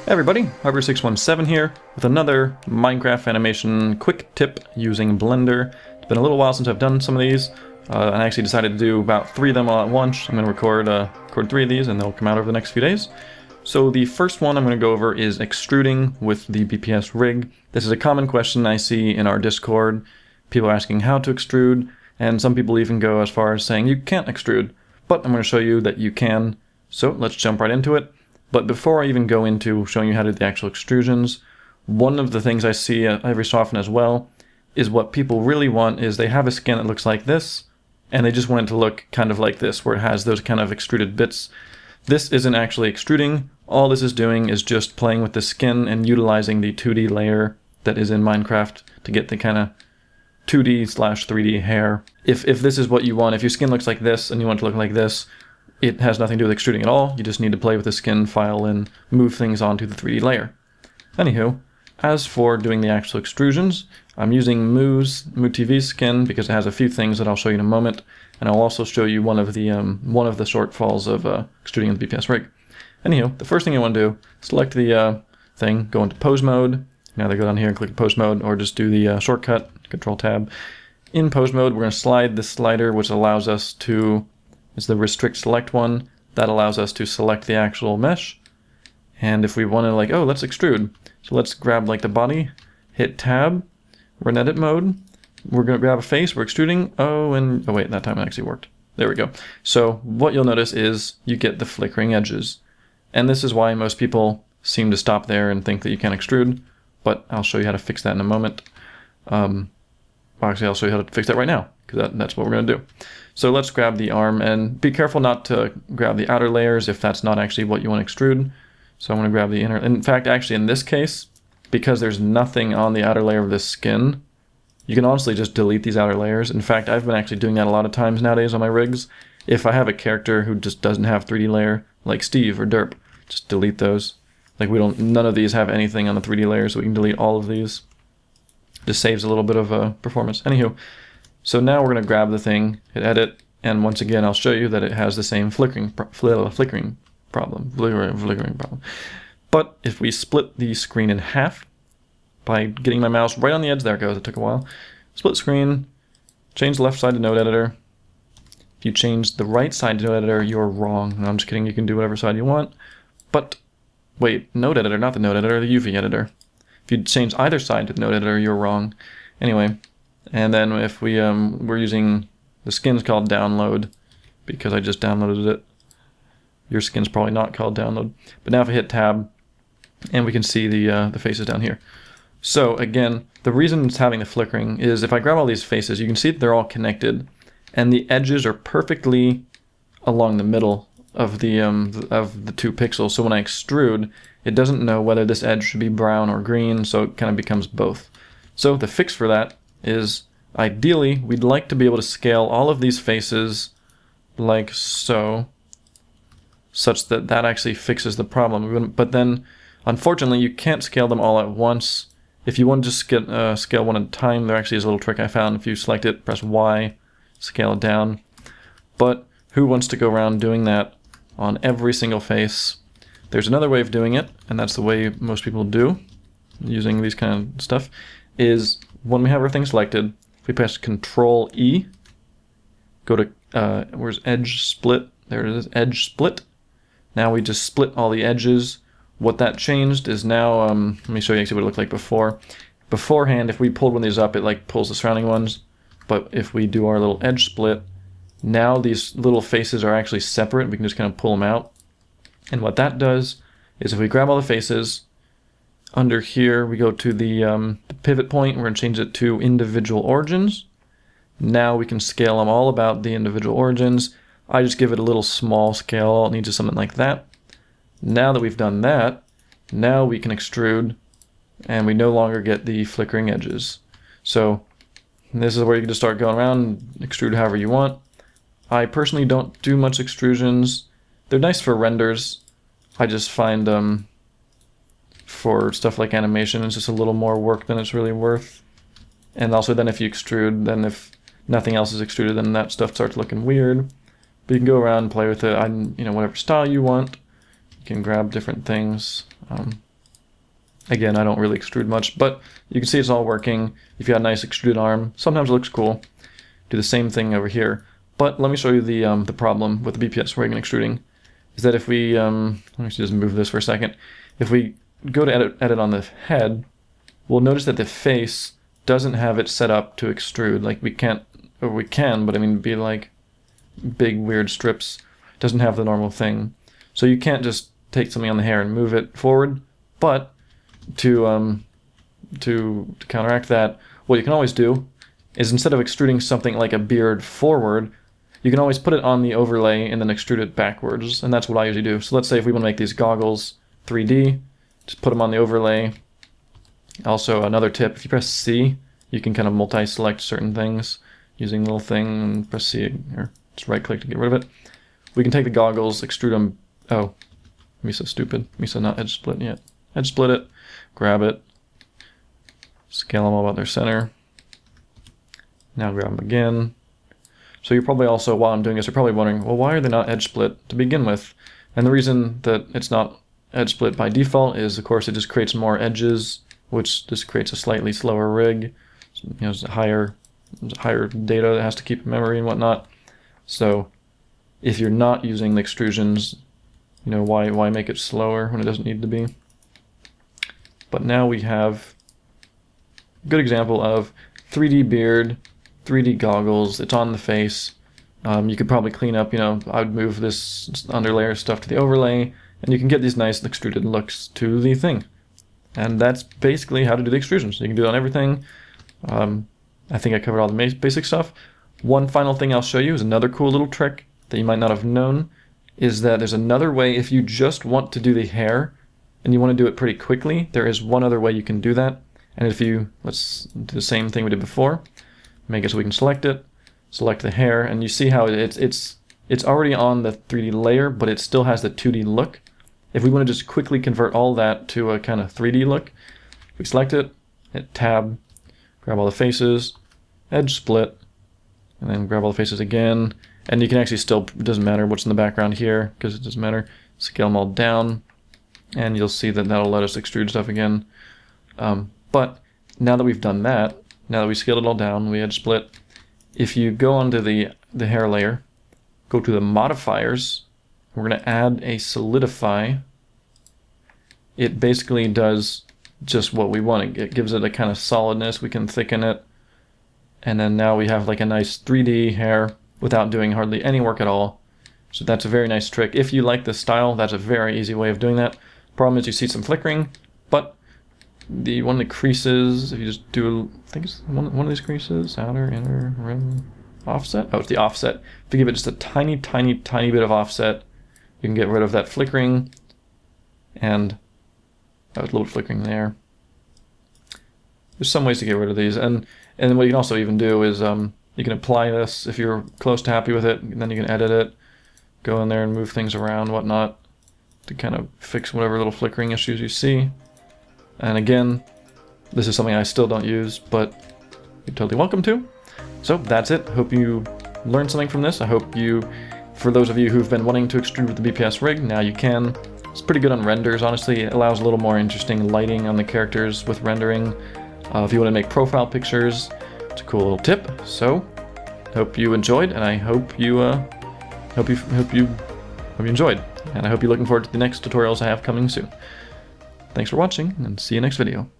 Hey everybody, Harbor617 here with another Minecraft animation quick tip using Blender. It's been a little while since I've done some of these, and I actually decided to do about 3 of them all at once. I'm going to record 3 of these and they'll come out over the next few days. So the first one I'm going to go over is extruding with the BPS rig. This is a common question I see in our Discord. People are asking how to extrude, and some people even go as far as saying you can't extrude, but I'm going to show you that you can. So let's jump right into it. But before I even go into showing you how to do the actual extrusions, one of the things I see every so often as well is what people really want is they have a skin that looks like this, and they just want it to look kind of like this, where it has those kind of extruded bits. This isn't actually extruding. All this is doing is just playing with the skin and utilizing the 2D layer that is in Minecraft to get the kind of 2D/3D hair. If this is what you want, if your skin looks like this and you want it to look like this, it has nothing to do with extruding at all. You just need to play with the skin file and move things onto the 3D layer. Anywho, as for doing the actual extrusions, I'm using MooTV's skin because it has a few things that I'll show you in a moment, and I'll also show you one of the shortfalls of extruding in the BPS rig. Anywho, the first thing you want to do, select the thing, go into pose mode. Now they go down here and click pose mode, or just do the shortcut, Control Tab. In pose mode, we're going to slide the slider, which allows us to is the restrict select one. That allows us to select the actual mesh. And if we want to like, oh, let's extrude. So let's grab like the body, hit tab, we're in edit mode. We're going to grab a face, we're extruding. Oh wait, that time it actually worked. There we go. So what you'll notice is you get the flickering edges. And this is why most people seem to stop there and think that you can't extrude, but I'll show you how to fix that in a moment. Actually, I'll show you how to fix that right now, because that's what we're going to do. So let's grab the arm, and be careful not to grab the outer layers if that's not actually what you want to extrude. So I'm going to grab the inner. In fact, actually in this case, because there's nothing on the outer layer of this skin, you can honestly just delete these outer layers. In fact, I've been actually doing that a lot of times nowadays on my rigs. If I have a character who just doesn't have 3D layer, like Steve or Derp, just delete those. Like none of these have anything on the 3D layer, so we can delete all of these. Just saves a little bit of performance. Anywho, so now we're going to grab the thing, hit edit, and once again I'll show you that it has the same flickering problem. But if we split the screen in half by getting my mouse right on the edge, there it goes, it took a while. Split screen, change the left side to node editor. If you change the right side to node editor, you're wrong. No, I'm just kidding, you can do whatever side you want. But wait, node editor, not the node editor, the UV editor. If you change either side to the node editor, you're wrong. Anyway, and then if we're using the skin's called download because I just downloaded it. Your skin's probably not called download. But now if I hit tab, and we can see the faces down here. So again, the reason it's having the flickering is if I grab all these faces, you can see that they're all connected, and the edges are perfectly along the middle of the 2 pixels. So when I extrude, it doesn't know whether this edge should be brown or green, so it kind of becomes both. So the fix for that is, ideally, we'd like to be able to scale all of these faces like so, such that that actually fixes the problem. But then, unfortunately, you can't scale them all at once. If you want to just scale one at a time, there actually is a little trick I found. If you select it, press Y, scale it down. But who wants to go around doing that on every single face? There's another way of doing it, and that's the way most people do, using these kind of stuff, is when we have everything selected, if we press Control E, go to, where's edge split? There it is, edge split. Now we just split all the edges. What that changed is now, let me show you actually what it looked like before. Beforehand, if we pulled one of these up, it like pulls the surrounding ones. But if we do our little edge split, now these little faces are actually separate. We can just kind of pull them out. And what that does is if we grab all the faces, under here we go to the pivot point. We're going to change it to individual origins. Now we can scale them all about the individual origins. I just give it a little small scale. It needs just something like that. Now that we've done that, now we can extrude, and we no longer get the flickering edges. So this is where you can just start going around, extrude however you want. I personally don't do much extrusions. They're nice for renders. I just find for stuff like animation, it's just a little more work than it's really worth. And also then if you extrude, then if nothing else is extruded, then that stuff starts looking weird. But you can go around and play with it, whatever style you want. You can grab different things. Again, I don't really extrude much, but you can see it's all working. If you had a nice extruded arm, sometimes it looks cool. Do the same thing over here. But let me show you the problem with the BPS rig and extruding. Is that if we, let me just move this for a second. If we go to edit on the head, we'll notice that the face doesn't have it set up to extrude. Like we can't, or we can, but I mean, it'd be like big weird strips. It doesn't have the normal thing. So you can't just take something on the hair and move it forward, but to counteract that, what you can always do is instead of extruding something like a beard forward, you can always put it on the overlay and then extrude it backwards, and that's what I usually do. So let's say if we want to make these goggles 3D, just put them on the overlay. Also, another tip, if you press C, you can kind of multi-select certain things using a little thing, and press C, or just right-click to get rid of it. We can take the goggles, extrude them, oh, me so stupid, me so not edge split yet. Edge split it, grab it, scale them all about their center. Now grab them again. So you're probably also, while I'm doing this, you're probably wondering, well, why are they not edge split to begin with? And the reason that it's not edge split by default is, of course, it just creates more edges, which just creates a slightly slower rig. So, you know, there's higher data that has to keep in memory and whatnot. So if you're not using the extrusions, you know, why make it slower when it doesn't need to be? But now we have a good example of 3D beard, 3D goggles. It's on the face. You could probably clean up, you know, I would move this underlayer stuff to the overlay, and you can get these nice extruded looks to the thing. And that's basically how to do the extrusions. You can do it on everything. I think I covered all the basic stuff. One final thing I'll show you is another cool little trick that you might not have known, is that there's another way if you just want to do the hair and you want to do it pretty quickly. There is one other way you can do that. And if you, let's do the same thing we did before, make it so we can select it, select the hair, and you see how it's already on the 3D layer, but it still has the 2D look. If we want to just quickly convert all that to a kind of 3D look, we select it, hit tab, grab all the faces, edge split, and then grab all the faces again. And you can actually still, it doesn't matter what's in the background here, because it doesn't matter. Scale them all down, and you'll see that that'll let us extrude stuff again. But now that we've done that, now that we scaled it all down, we edge split, if you go onto the hair layer, go to the modifiers, we're going to add a solidify. It basically does just what we want. It gives it a kind of solidness. We can thicken it. And then now we have like a nice 3D hair without doing hardly any work at all. So that's a very nice trick. If you like this style, that's a very easy way of doing that. Problem is you see some flickering, but the one of the creases, if you just do, I think it's one of these creases, outer, inner, rim, offset. Oh, it's the offset. If you give it just a tiny, tiny, tiny bit of offset, you can get rid of that flickering, and that was a little flickering there. There's some ways to get rid of these, and what you can also even do is you can apply this if you're close to happy with it, and then you can edit it, go in there and move things around, whatnot, to kind of fix whatever little flickering issues you see. And again, this is something I still don't use, but you're totally welcome to. So that's it. Hope you learned something from this. I hope you, for those of you who've been wanting to extrude with the BPS rig, now you can. It's pretty good on renders, honestly. It allows a little more interesting lighting on the characters with rendering. If you want to make profile pictures, it's a cool little tip. So, hope you enjoyed, and I hope you enjoyed. And I hope you're looking forward to the next tutorials I have coming soon. Thanks for watching, and see you next video.